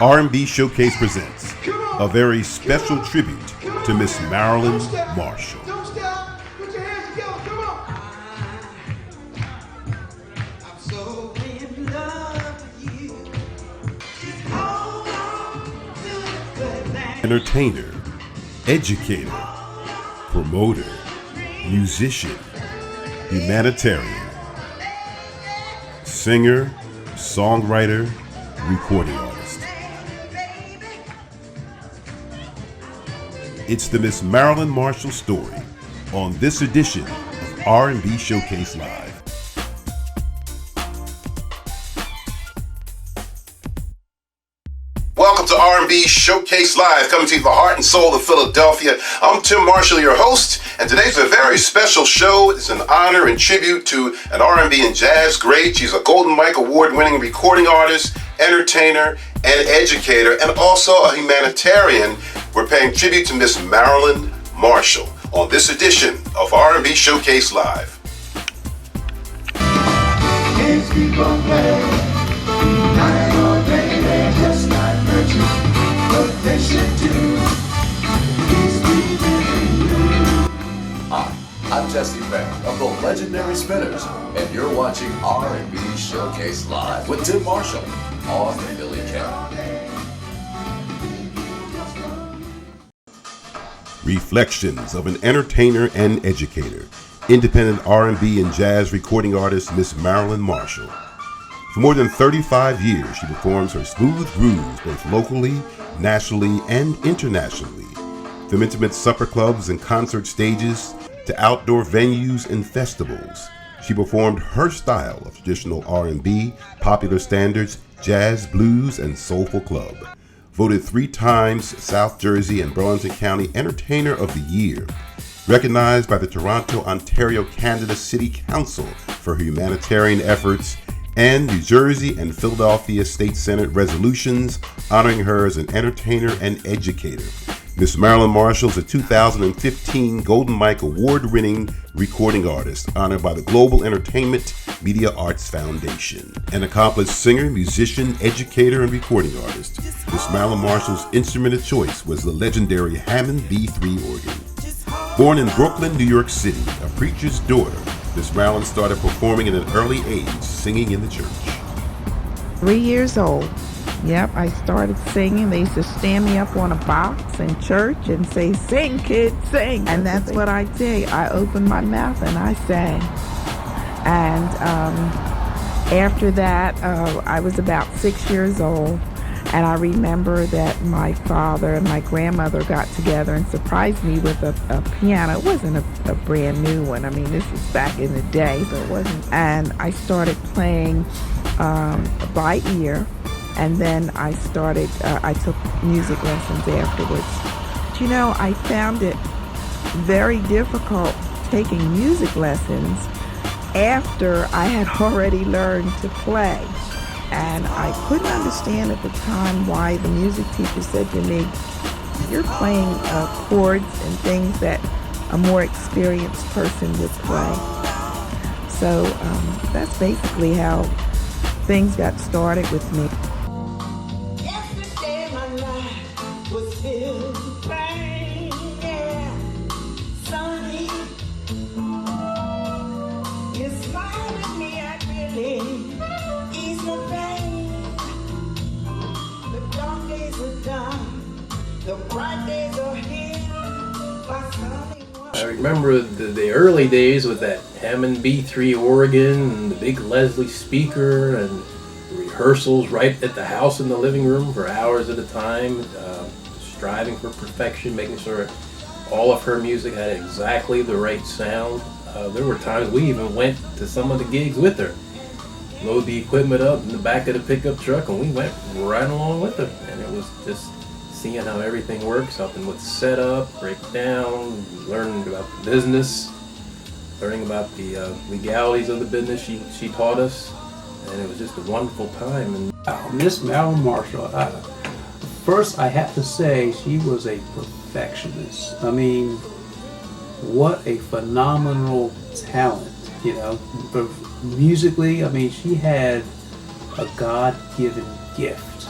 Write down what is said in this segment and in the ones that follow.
R&B Showcase presents a very special tribute to Miss Marilyn Marshall. Don't stop. Put your hands together. Come on. I'm so in love with you. Hold on to the good thing. Entertainer, educator, promoter, musician, humanitarian, singer, songwriter, recording artist. It's the Miss Marilyn Marshall story on this edition of R&B Showcase Live. Welcome to R&B Showcase Live, coming to you from the heart and soul of Philadelphia. I'm Tim Marshall, your host, and today's a very special show. It's an honor and tribute to an R&B and jazz great. She's a Golden Mike Award-winning recording artist, entertainer, and educator, and also a humanitarian. We're paying tribute to Miss Marilyn Marshall on this edition of R&B Showcase Live. Kids keep on playing. Night or day, they're just not virtues. But they should do. He's breathing in you. Hi, I'm Jesse Beck of the legendary Spinners, and you're watching R&B Showcase Live with Tim Marshall on the Philly Cat. Reflections of an entertainer and educator, independent R&B and jazz recording artist Miss Marilyn Marshall. For more than 35 years, she performs her smooth grooves both locally, nationally, and internationally. From intimate supper clubs and concert stages to outdoor venues and festivals, she performed her style of traditional R&B, popular standards, jazz, blues, and soulful club. Voted 3 times South Jersey and Burlington County Entertainer of the Year. Recognized by the Toronto, Ontario, Canada City Council for her humanitarian efforts, and New Jersey and Philadelphia State Senate resolutions honoring her as an entertainer and educator. Miss Marilyn Marshall is a 2015 Golden Mike Award-winning recording artist honored by the Global Entertainment Media Arts Foundation. An accomplished singer, musician, educator, and recording artist, Miss Marilyn Marshall's instrument of choice was the legendary Hammond B3 organ. Born in Brooklyn, New York City, a preacher's daughter, Miss Marilyn started performing at an early age, singing in the church. 3 years old. Yep, I started singing. They used to stand me up on a box in church and say, "Sing, kid, sing." And that's what I did. I opened my mouth and I sang. And after that, I was about 6 years old. And I remember that my father and my grandmother got together and surprised me with a piano. It wasn't a brand new one. I mean, this was back in the day, so it wasn't. And I started playing by ear. And then I took music lessons afterwards. But, you know, I found it very difficult taking music lessons after I had already learned to play. And I couldn't understand at the time why the music teacher said to me, "You're playing chords and things that a more experienced person would play." So that's basically how things got started with me. Yesterday my life was filled with rain, yeah, sunny. You smiled at me, I really eased my pain. The dark days are done, the bright days are here. My sunny one. I remember the early days with that Hammond B3 organ and the big Leslie speaker and rehearsals right at the house in the living room for hours at a time, striving for perfection, making sure all of her music had exactly the right sound. There were times we even went to some of the gigs with her, load the equipment up in the back of the pickup truck, and we went right along with her. And it was just seeing how everything works, helping with setup, breakdown, learning about the business, learning about the legalities of the business she taught us. And it was just a wonderful time. And Miss Marilyn Marshall, first I have to say she was a perfectionist. I mean, what a phenomenal talent, you know. But musically, I mean, she had a God-given gift.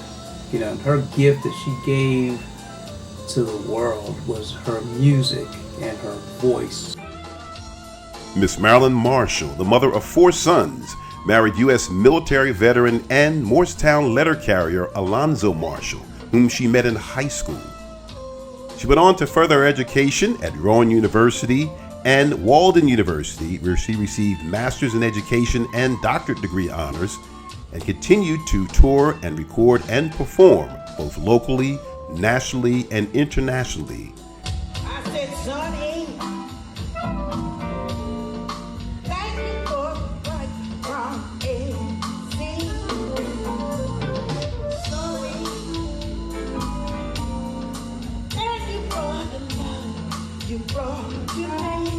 You know, and her gift that she gave to the world was her music and her voice. Miss Marilyn Marshall, the mother of 4 sons, married U.S. military veteran and Morristown letter carrier Alonzo Marshall, whom she met in high school. She went on to further education at Rowan University and Walden University, where she received master's in education and doctorate degree honors, and continued to tour and record and perform both locally, nationally, and internationally. I said, Sonny, thank you for right from A to Z. Sonny, thank you for the love you brought to me.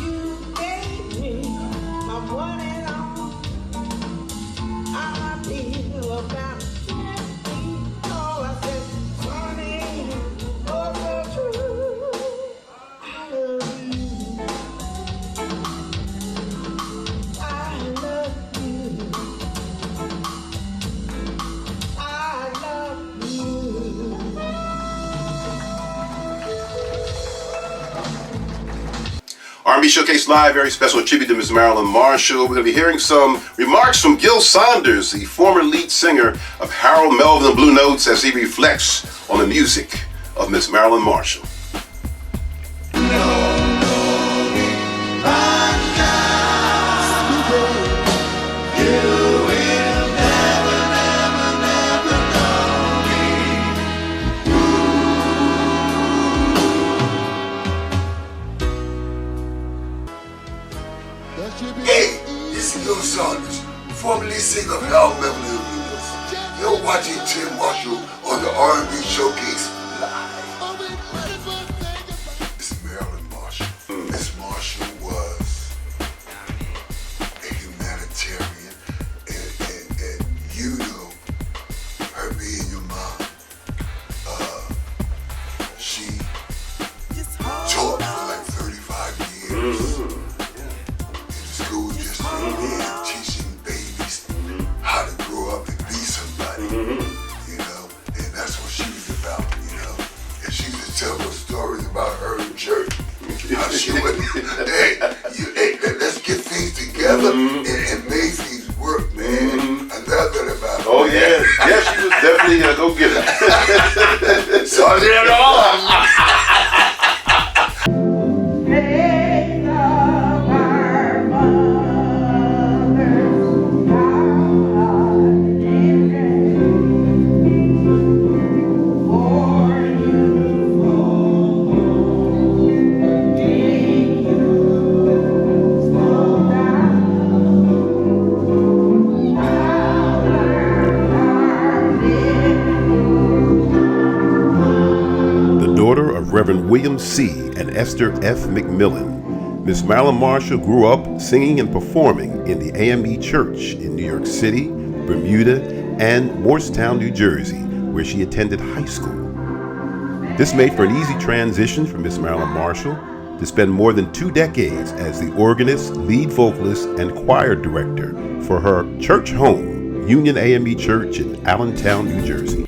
You gave me my one and all. I feel about all I said, Sonny, oh so true. I love you. I love you. I love you. R&B Showcase Live, very special tribute to Miss Marilyn Marshall. We're going to be hearing some remarks from Gil Saunders, the former lead singer of Harold Melvin and Blue Notes, as he reflects on the music of Miss Marilyn Marshall. Hey, this is Gil Saunders, formerly singer of Harold Melvin and Blue Notes. You're watching Tim Marshall on the R&B Showcase Live. Miss Marilyn Marshall. Miss Marshall was a humanitarian, and you know her being your mom. She taught for like 35 years. School just teaching babies how to grow up and be somebody, you know, and that's what she was about, you know. And she used to tell us stories about her in church. How she would, hey, let's get things together and make things work, man. I love that about her. Oh, yeah. Yeah, she was definitely a go-getter. So I did all. Reverend William C. and Esther F. McMillan. Miss Marilyn Marshall grew up singing and performing in the AME Church in New York City, Bermuda, and Morristown, New Jersey, where she attended high school. This made for an easy transition for Miss Marilyn Marshall to spend more than 2 decades as the organist, lead vocalist, and choir director for her church home, Union AME Church in Allentown, New Jersey.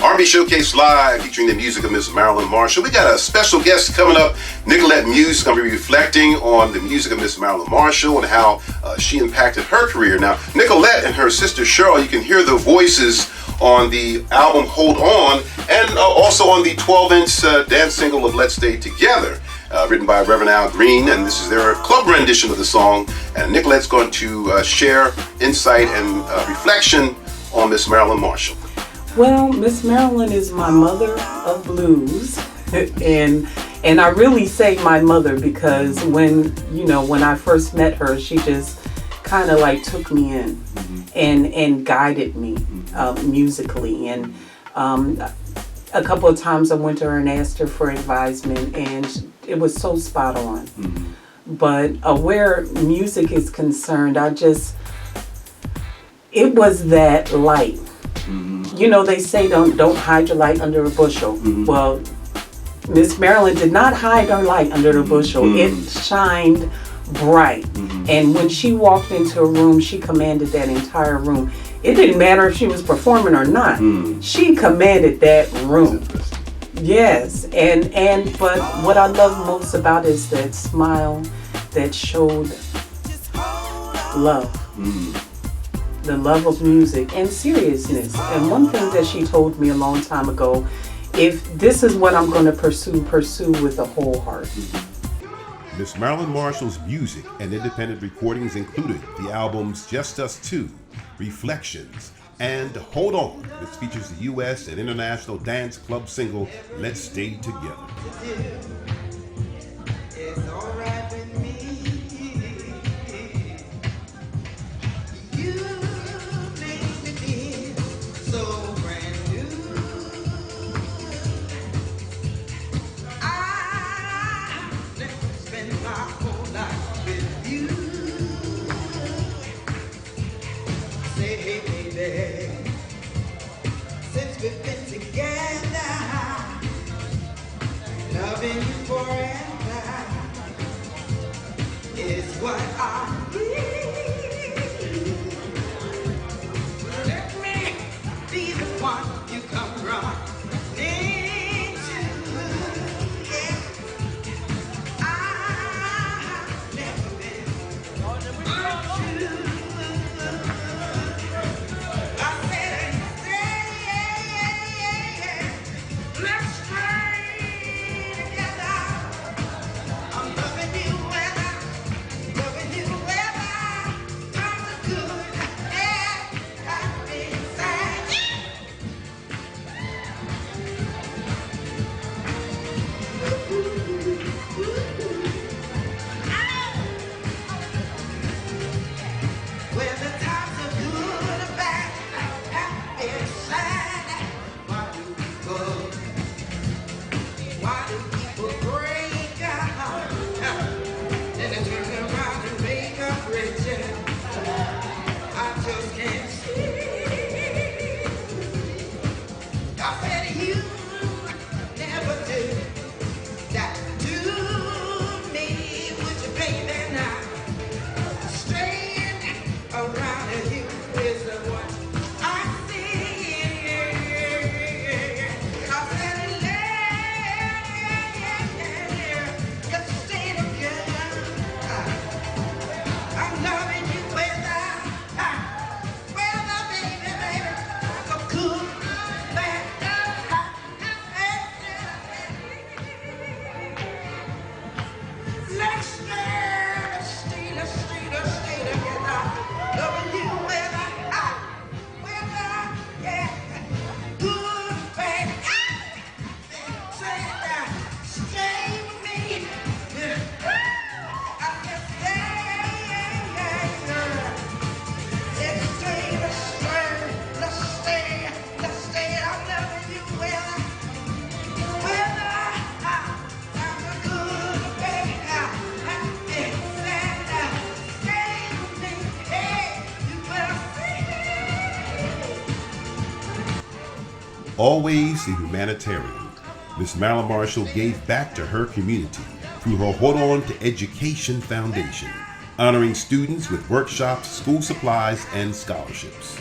R&B Showcase Live, featuring the music of Miss Marilyn Marshall. We got a special guest coming up. Nicolette Muse is going to be reflecting on the music of Miss Marilyn Marshall and how she impacted her career. Now, Nicolette and her sister Cheryl, you can hear their voices on the album Hold On, and also on the 12-inch dance single of Let's Stay Together, written by Reverend Al Green, and this is their club rendition of the song. And Nicolette's going to share insight and reflection on Miss Marilyn Marshall. Well, Miss Marilyn is my mother of blues, and I really say my mother because when I first met her, she just kind of like took me in and guided me musically. And a couple of times I went to her and asked her for advisement, and it was so spot on. But where music is concerned, it was that light. You know, they say don't hide your light under a bushel. Well, Miss Marilyn did not hide her light under the bushel. It shined bright. And when she walked into a room, she commanded that entire room. It didn't matter if she was performing or not. She commanded that room. Yes, but what I love most about it is that smile that showed love. The love of music and seriousness. And one thing that she told me a long time ago, if this is what I'm going to pursue with a whole heart. Miss Marilyn Marshall's music and independent recordings included the albums Just Us Two, Reflections, and Hold On, which features the U.S. and international dance club single Let's Stay Together. It's all right with me. You make me feel so brand new. I never spend my whole life with you. Say, hey, baby, since we've been together, loving you forever is what I need. Let me be the one you come running to. Yeah. I've never been untrue. I said, let's stay together. I'm loving you weather, times are good and I've been sad. Whether times are good or bad, happy or sad, why do people break up? Then they turn around and make up rich. I just can't see. I said you never do that to me, would you, baby? Now staying around you is what I see. I said let's stay together. I'm loving you weather, baby, so good, bad. Let's stay together. Loving you weather, yeah, good, bad. Stay with me. I can let's stay. I'm loving you weather, I'm a good, bad. Stay with me. Hey, you better see. Always a humanitarian, Miss Marilyn Marshall gave back to her community through her Hold On to Education Foundation, honoring students with workshops, school supplies, and scholarships.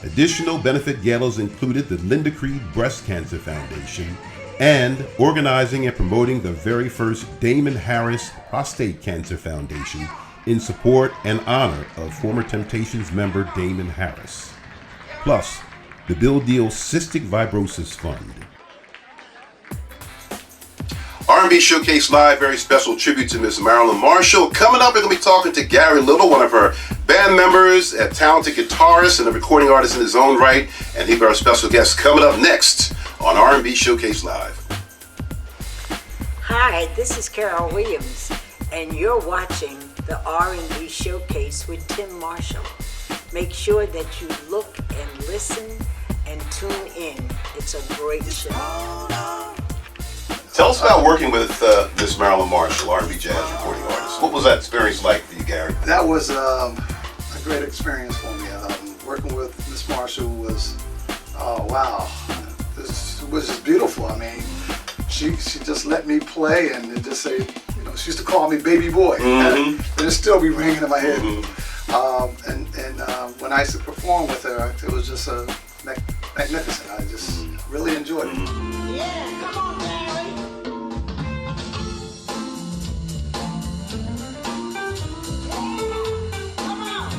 Additional benefit galas included the Linda Creed Breast Cancer Foundation and organizing and promoting the very first Damon Harris Prostate Cancer Foundation in support and honor of former Temptations member Damon Harris. Plus, the Bill Deal Cystic Fibrosis Fund. R&B Showcase Live, very special tribute to Miss Marilyn Marshall. Coming up, we're going to be talking to Gary Little, one of her band members, a talented guitarist and a recording artist in his own right, and he'll be our special guest coming up next on R&B Showcase Live. Hi, this is Carol Williams, and you're watching the R&B Showcase with Tim Marshall. Make sure that you look and listen and tune in. It's a great show. Tell us about working with Miss Marilyn Marshall, R&B jazz recording artist. What was that experience like for you, Gary? That was a great experience for me. Working with Miss Marshall was, wow, this was just beautiful. I mean, she just let me play and just say, She used to call me baby boy. And it'll still be ringing in my head. When I used to perform with her, it was just magnificent. I just really enjoyed it. Yeah, come on, Larry. Come on.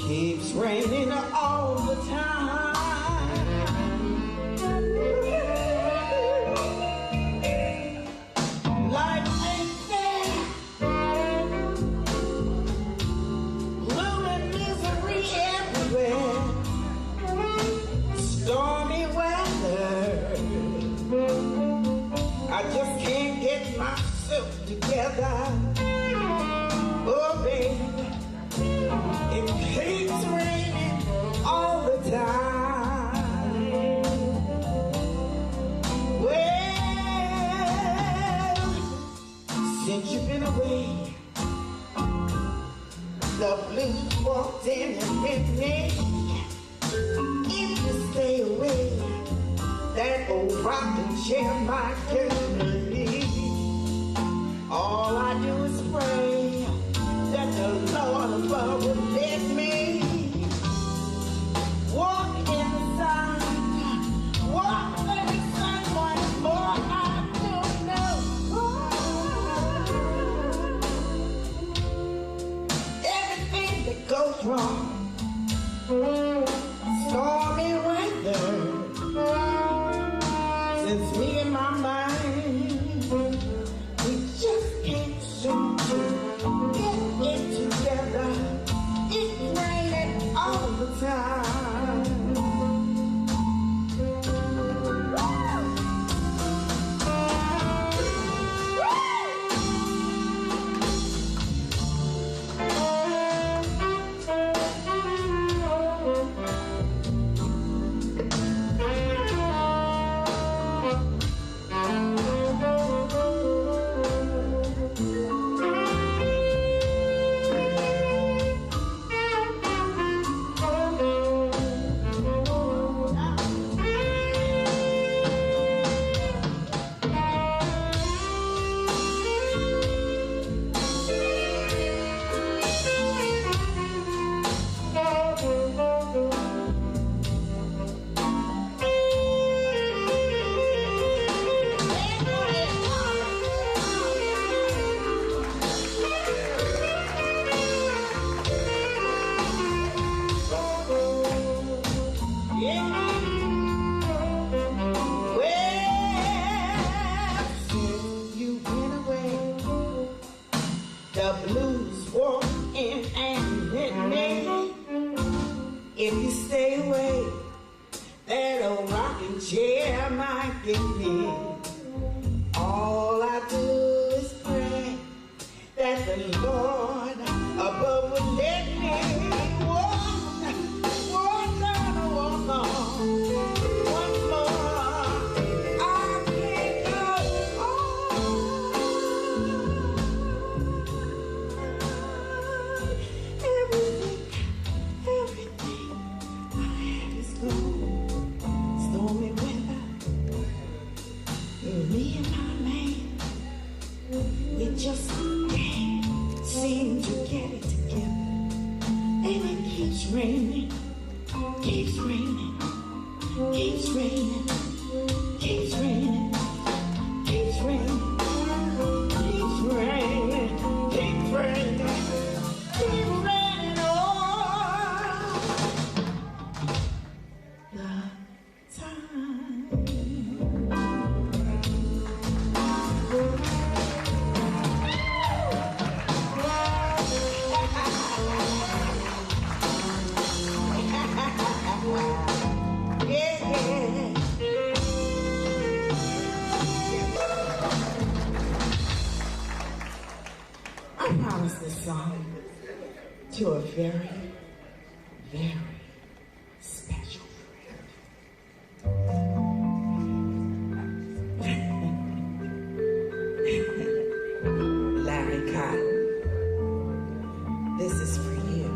Keeps raining all the time. Life ain't fair. Blue and misery everywhere. Stormy weather. I just can't get myself together. Oh, baby. It keeps raining all the time. Well, since you've been away, the blues walked in and with me. If you stay away, that old rocking chair might kill me. All I do is pray that the Lord above will let me walk in the sun, walk in the sun once more. I don't know. Everything that goes wrong, stormy weather, since me and my mind, we just can't seem to get it together. It's raining all the time. keeps raining, keeps raining, keeps raining, keeps raining, keeps raining, keeps raining, keeps raining, keeps raining all the time. I promised this song to a very, very special friend. Larry Cotton, this is for you.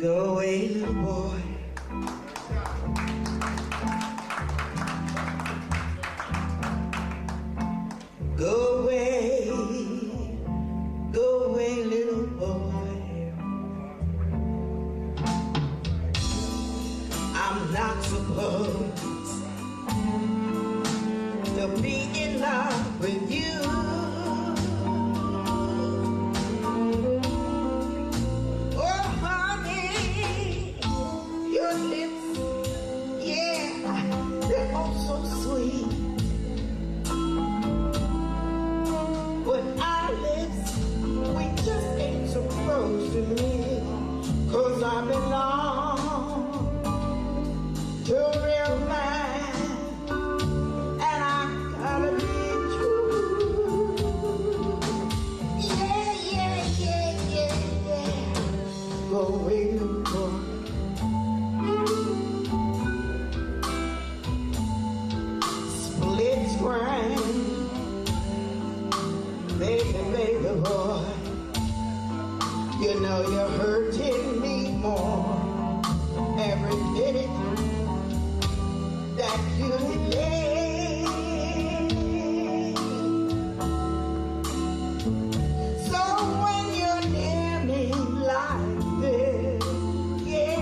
Go away, little boy. Go away, little boy. I'm not supposed to be in love with you. Oh, honey, your lips, yeah, they're oh so sweet. But our lips, we just ain't supposed to meet. 'Cause I belong to a real man, and I gotta be true. Yeah, yeah, yeah, yeah, yeah. Go away, little boy. Split screen. Baby, baby boy, you know you're hurting me more every minute that you delay. So when you're near me like this, yeah,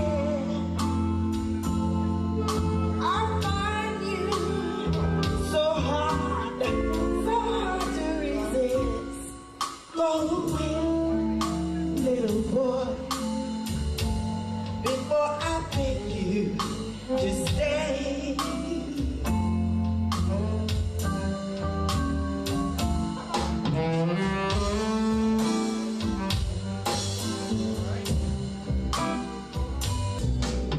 I find you so hard to resist. Go away, little boy, before I beg you to stay.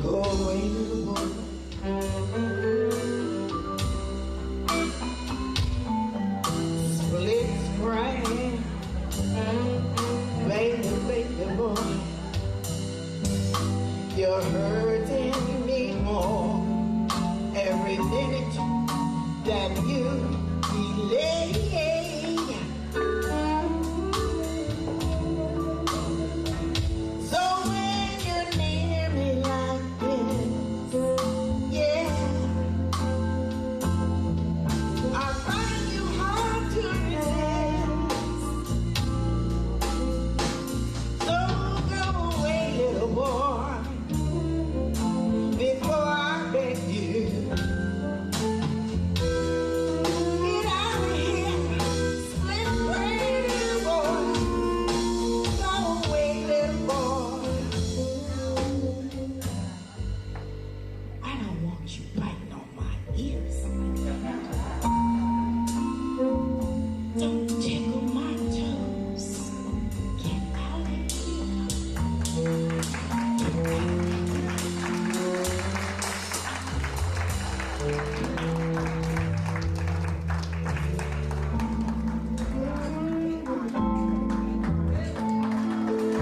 Go away, little boy. Split screen. Baby, baby boy, you're hurting me more every minute that you delay. So when you're near me like this, yeah, I find you hard to resist. So go away, little boy, before I beg you. Get out of here, split brain, little boy. Go away, little boy. I don't want you biting on my ears. Don't tickle my toes. Get out of here.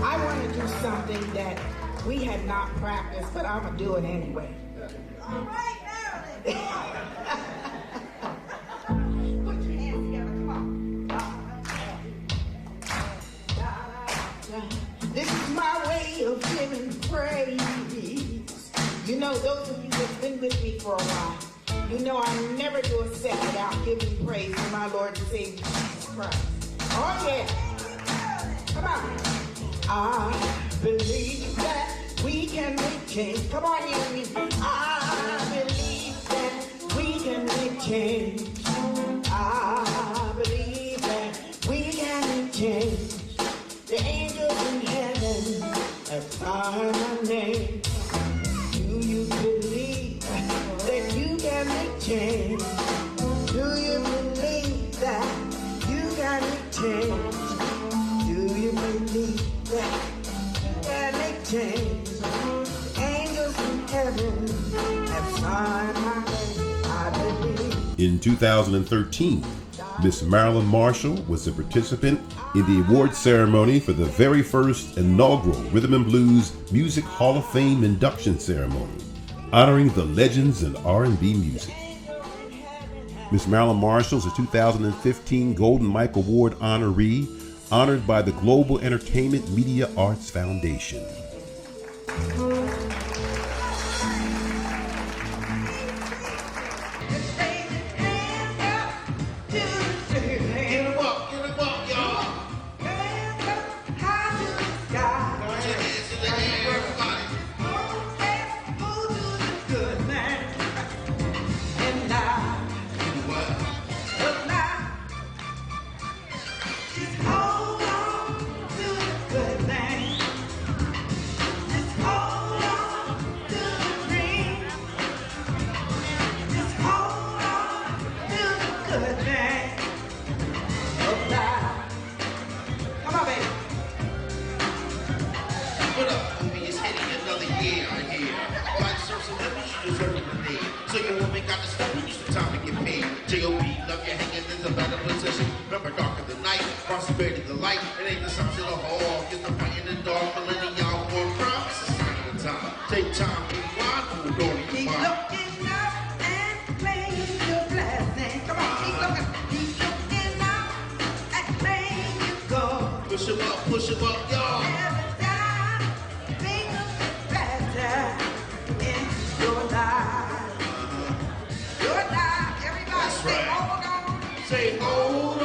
I want to do something that we had not practiced, but I'm going to do it anyway. All right, Marilyn. Put your hands together, come on. This is my way of giving praise. You know, those of you that's been with me for a while, you know I never do a set without giving praise to my our Lord and Savior Jesus Christ. Oh yeah. Come on. I believe that we can make change. Come on, hear me. I believe that we can make change. I believe that we can make change. The angels in heaven have signed my name. Do you believe that you can make change? Do you believe that you can make change? Do you believe that you can make change? Angels in heaven have signed my name. I believe. In 2013, Miss Marilyn Marshall was a participant in the award ceremony for the very first inaugural Rhythm and Blues Music Hall of Fame induction ceremony, honoring the legends in R&B music. Miss Marilyn Marshall is a 2015 Golden Mike Award honoree, honored by the Global Entertainment Media Arts Foundation. Say hold on.